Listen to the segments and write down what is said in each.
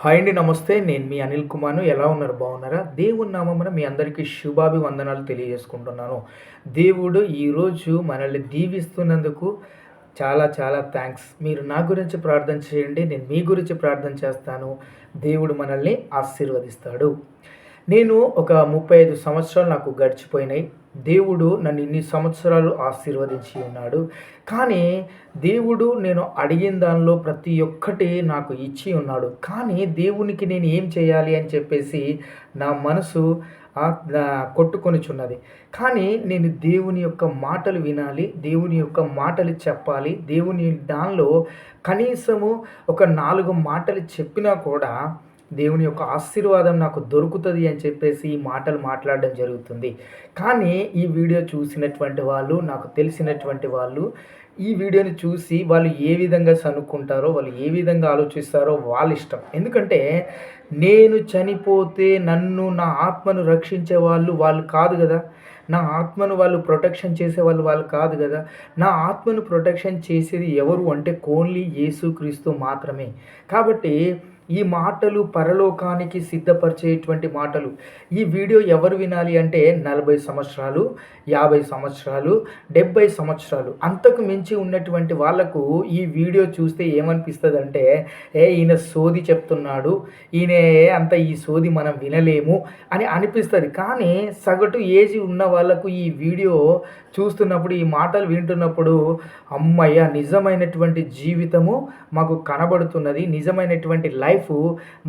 Hi అండి, నమస్తే. నేను మీ అనిల్ కుమార్‌ను. ఎలా ఉన్నారు? బాగున్నారా? దేవుని నామమున మీ అందరికీ శుభాభివందనాలు తెలియజేసుకుంటున్నాను. దేవుడు ఈరోజు మనల్ని దీవిస్తున్నందుకు చాలా చాలా థాంక్స్. మీరు నా గురించి ప్రార్థన చేయండి. నేను మీ గురించి ప్రార్థన చేస్తాను. దేవుడు మనల్ని ఆశీర్వదిస్తాడు. నేను ఒక 35 సంవత్సరాలు నాకు గడిచిపోయినాయి. దేవుడు నన్ను ఇన్ని సంవత్సరాలు ఆశీర్వదించి ఉన్నాడు. కానీ దేవుడు నేను అడిగిన దానిలో ప్రతి ఒక్కటి నాకు ఇచ్చి ఉన్నాడు. కానీ దేవునికి నేను ఏం చేయాలి అని చెప్పేసి నా మనసు కొట్టుకొనుచున్నది. కానీ నేను దేవుని యొక్క మాటలు వినాలి. దేవుని యొక్క మాటలు చెప్పాలి. దేవుని దానిలో కనీసము ఒక 4 మాటలు చెప్పినా కూడా దేవుని యొక్క ఆశీర్వాదం నాకు దొరుకుతుంది అని చెప్పేసి ఈ మాటలు మాట్లాడడం జరుగుతుంది. కానీ ఈ వీడియో చూసినటువంటి వాళ్ళు, నాకు తెలిసినటువంటి వాళ్ళు ఈ వీడియోని చూసి వాళ్ళు ఏ విధంగా సనుక్కుంటారో, వాళ్ళు ఏ విధంగా ఆలోచిస్తారో వాళ్ళ ఇష్టం. ఎందుకంటే నేను చనిపోతే నన్ను, నా ఆత్మను రక్షించే వాళ్ళు కాదు కదా. నా ఆత్మను వాళ్ళు ప్రొటెక్షన్ చేసేవాళ్ళు వాళ్ళు కాదు కదా. నా ఆత్మను ప్రొటెక్షన్ చేసేది ఎవరు అంటే ఓన్లీ యేసుక్రీస్తు మాత్రమే. కాబట్టి ఈ మాటలు పరలోకానికి సిద్ధపరిచేటువంటి మాటలు. ఈ వీడియో ఎవరు వినాలి అంటే 40 సంవత్సరాలు, 50 సంవత్సరాలు, 70 సంవత్సరాలు అంతకు మించి ఉన్నటువంటి వాళ్ళకు ఈ వీడియో చూస్తే ఏమనిపిస్తుందంటే, ఈయన సోది చెప్తున్నాడు, అంత ఈ సోది మనం వినలేము అని అనిపిస్తుంది. కానీ సగటు ఏజ్ ఉన్న వాళ్ళకు ఈ వీడియో చూస్తున్నప్పుడు, ఈ మాటలు వింటున్నప్పుడు, అమ్మయ్య నిజమైనటువంటి జీవితము మాకు కనబడుతున్నది, నిజమైనటువంటి లైఫ్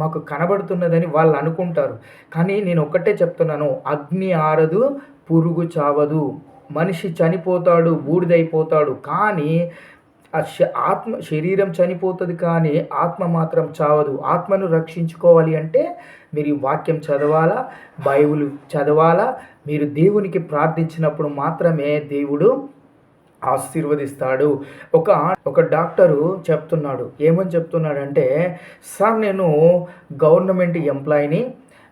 మాకు కనబడుతున్నదని వాళ్ళు అనుకుంటారు. కానీ నేను ఒక్కటే చెప్తున్నాను, అగ్ని ఆరదు, పురుగు చావదు. మనిషి చనిపోతాడు, బూడిదైపోతాడు. కానీ శరీరం చనిపోతుంది కానీ ఆత్మ మాత్రం చావదు. ఆత్మను రక్షించుకోవాలి అంటే మీరు ఈ వాక్యం చదవాలా, బైబిల్ చదవాలా. మీరు దేవునికి ప్రార్థించినప్పుడు మాత్రమే దేవుడు ఆశీర్వదిస్తాడు. ఒక డాక్టరు చెప్తున్నాడు. ఏమని చెప్తున్నాడంటే, సార్ నేను గవర్నమెంట్ ఎంప్లాయీని,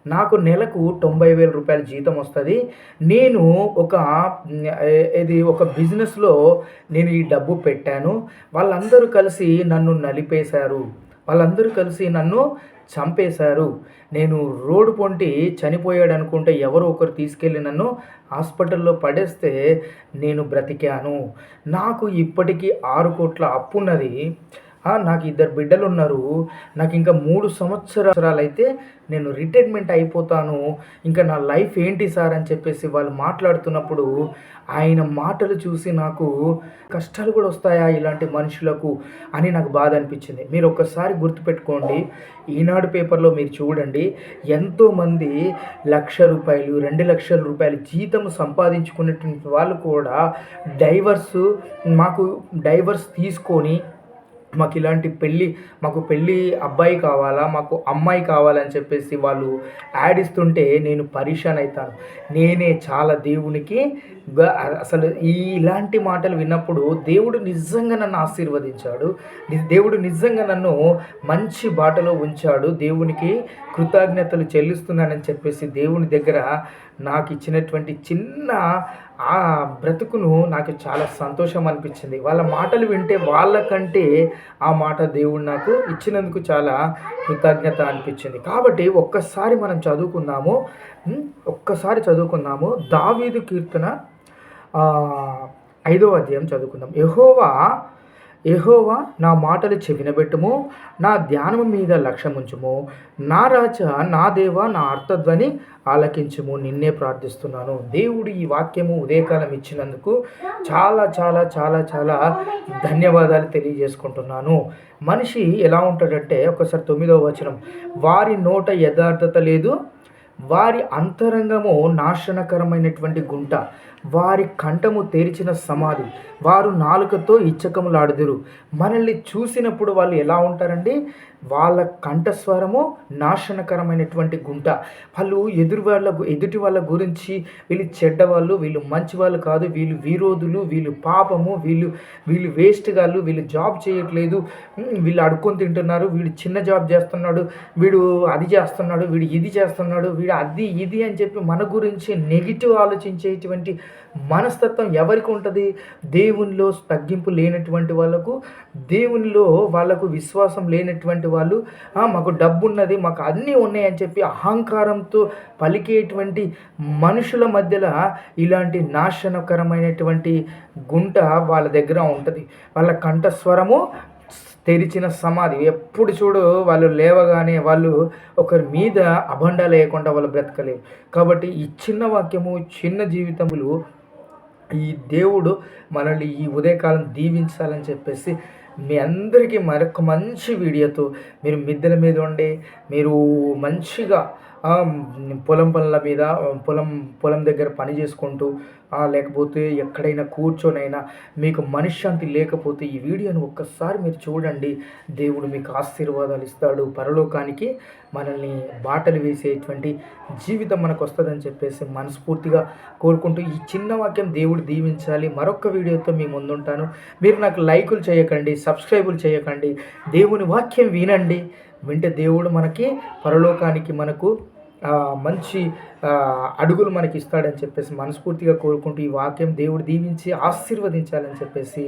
నాకు నెలకు 90,000 రూపాయల జీతం వస్తుంది. నేను ఒక బిజినెస్లో నేను ఈ డబ్బు పెట్టాను. వాళ్ళందరూ కలిసి నన్ను నలిపేశారు. వాళ్ళందరూ కలిసి నన్ను చంపేశారు. నేను రోడ్డు పొంటి చనిపోయాడు అనుకుంటే ఎవరో ఒకరు తీసుకెళ్ళి నన్ను హాస్పిటల్లో పడేస్తే నేను బ్రతికాను. నాకు ఇప్పటికీ 6 కోట్ల అప్పున్నది. నాకు 2 బిడ్డలు ఉన్నారు. నాకు ఇంకా 3 సంవత్సరాలైతే నేను రిటైర్మెంట్ అయిపోతాను. ఇంకా నా లైఫ్ ఏంటి సార్ అని చెప్పేసి వాళ్ళు మాట్లాడుతున్నప్పుడు ఆయన మాటలు చూసి నాకు కష్టాలు కూడా వస్తాయా ఇలాంటి మనుషులకు అని నాకు బాధ అనిపించింది. మీరు ఒక్కసారి గుర్తుపెట్టుకోండి, ఈనాడు పేపర్లో మీరు చూడండి, ఎంతోమంది రూపాయలు 2,00,000 రూపాయలు జీతం సంపాదించుకున్నటువంటి వాళ్ళు కూడా డైవర్స్ తీసుకొని మాకు పెళ్ళి అబ్బాయి కావాలా, మాకు అమ్మాయి కావాలని చెప్పేసి వాళ్ళు యాడ్ ఇస్తుంటే నేను పరేషాన్ అవుతాను. నేనే చాలా దేవునికి అసలు ఇలాంటి మాటలు విన్నప్పుడు దేవుడు నిజంగా నన్ను ఆశీర్వదించాడు. దేవుడు నిజంగా నన్ను మంచి బాటలో ఉంచాడు. దేవునికి కృతజ్ఞతలు చెల్లిస్తున్నానని చెప్పేసి దేవుని దగ్గర నాకు ఇచ్చినటువంటి చిన్న బ్రతుకును నాకు చాలా సంతోషం అనిపించింది. వాళ్ళ మాటలు వింటే వాళ్ళకంటే ఆ మాట దేవుడు నాకు ఇచ్చినందుకు చాలా కృతజ్ఞత అనిపించింది. కాబట్టి ఒక్కసారి మనం చదువుకుందాము. దావీదు కీర్తన 5వ అధ్యాయం చదువుకుందాం. యెహోవా నా మాటలు చెవినబెట్టుము, నా ధ్యానము మీద లక్ష్యముంచుము. నా రాజా, నా దేవా, నా అర్థధ్వని ఆలకించుము. నిన్నే ప్రార్థిస్తున్నాను. దేవుడు ఈ వాక్యము ఉదయకాలం ఇచ్చినందుకు చాలా చాలా చాలా చాలా ధన్యవాదాలు తెలియజేసుకుంటున్నాను. మనిషి ఎలా ఉంటాడంటే, ఒకసారి 9వ వచనం, వారి నోట యథార్థత లేదు, వారి అంతరంగము నాశనకరమైనటువంటి గుంట, వారి కంఠము తెరిచిన సమాధి, వారు నాలుకతో ఇచ్చకములాడుదురు. మనల్ని చూసినప్పుడు వాళ్ళు ఎలా ఉంటారండి? వాళ్ళ కంఠస్వరము నాశనకరమైనటువంటి గుంట. వాళ్ళు ఎదుటి వాళ్ళ గురించి వీళ్ళు చెడ్డవాళ్ళు, వీళ్ళు మంచి వాళ్ళు కాదు, వీళ్ళు విరోధులు, వీళ్ళు పాపము, వీళ్ళు వేస్ట్ గాళ్ళు, వీళ్ళు జాబ్ చేయట్లేదు, వీళ్ళు అడుక్కొని తింటున్నారు, వీడు చిన్న జాబ్ చేస్తున్నాడు, వీడు అది చేస్తున్నాడు, వీడు ఇది చేస్తున్నాడు, వీడు అది ఇది అని చెప్పి మన గురించి నెగిటివ్ ఆలోచించేటువంటి మనస్తత్వం ఎవరికి ఉంటుంది? దేవునిలో తగ్గింపు లేనటువంటి వాళ్ళకు, దేవునిలో వాళ్ళకు విశ్వాసం లేనటువంటి ఉన్నటువంటి వాళ్ళు మాకు డబ్బు ఉన్నది, మాకు అన్నీ ఉన్నాయి అని చెప్పి అహంకారంతో పలికేటువంటి మనుషుల మధ్యలో ఇలాంటి నాశనకరమైనటువంటి గుంట వాళ్ళ దగ్గర ఉంటుంది. వాళ్ళ కంఠస్వరము తెరిచిన సమాధి. ఎప్పుడు చూడు వాళ్ళు లేవగానే వాళ్ళు ఒకరి మీద అబండా లేకుండా వాళ్ళు బ్రతకలేరు. కాబట్టి ఈ చిన్న వాక్యము, చిన్న జీవితములు ఈ దేవుడు మనల్ని ఈ ఉదయకాలం దీవించాలని చెప్పేసి మీ అందరికీ మరొక మంచి వీడియోతో మీరు మిద్దెల మీద ఉండి మీరు మంచిగా పొలం పనుల మీద పొలం దగ్గర పని చేసుకుంటూ లేకపోతే ఎక్కడైనా కూర్చొనైనా మీకు మనశ్శాంతి లేకపోతే ఈ వీడియోను ఒక్కసారి మీరు చూడండి. దేవుడు మీకు ఆశీర్వాదాలు ఇస్తాడు. పరలోకానికి మనల్ని బాటలు వేసేటువంటి జీవితం మనకు వస్తుందని చెప్పేసి మనస్ఫూర్తిగా కోరుకుంటూ ఈ చిన్న వాక్యం దేవుడు దీవించాలి. మరొక వీడియోతో మీ ముందుంటాను. మీరు నాకు లైకులు చేయకండి, సబ్స్క్రైబులు చేయకండి. దేవుని వాక్యం వినండి. వింటే దేవుడు మనకి పరలోకానికి మనకు మంచి అడుగులు మనకి ఇస్తాడని చెప్పేసి మనస్ఫూర్తిగా కోరుకుంటూ ఈ వాక్యం దేవుడు దీవించి ఆశీర్వదించాలని చెప్పేసి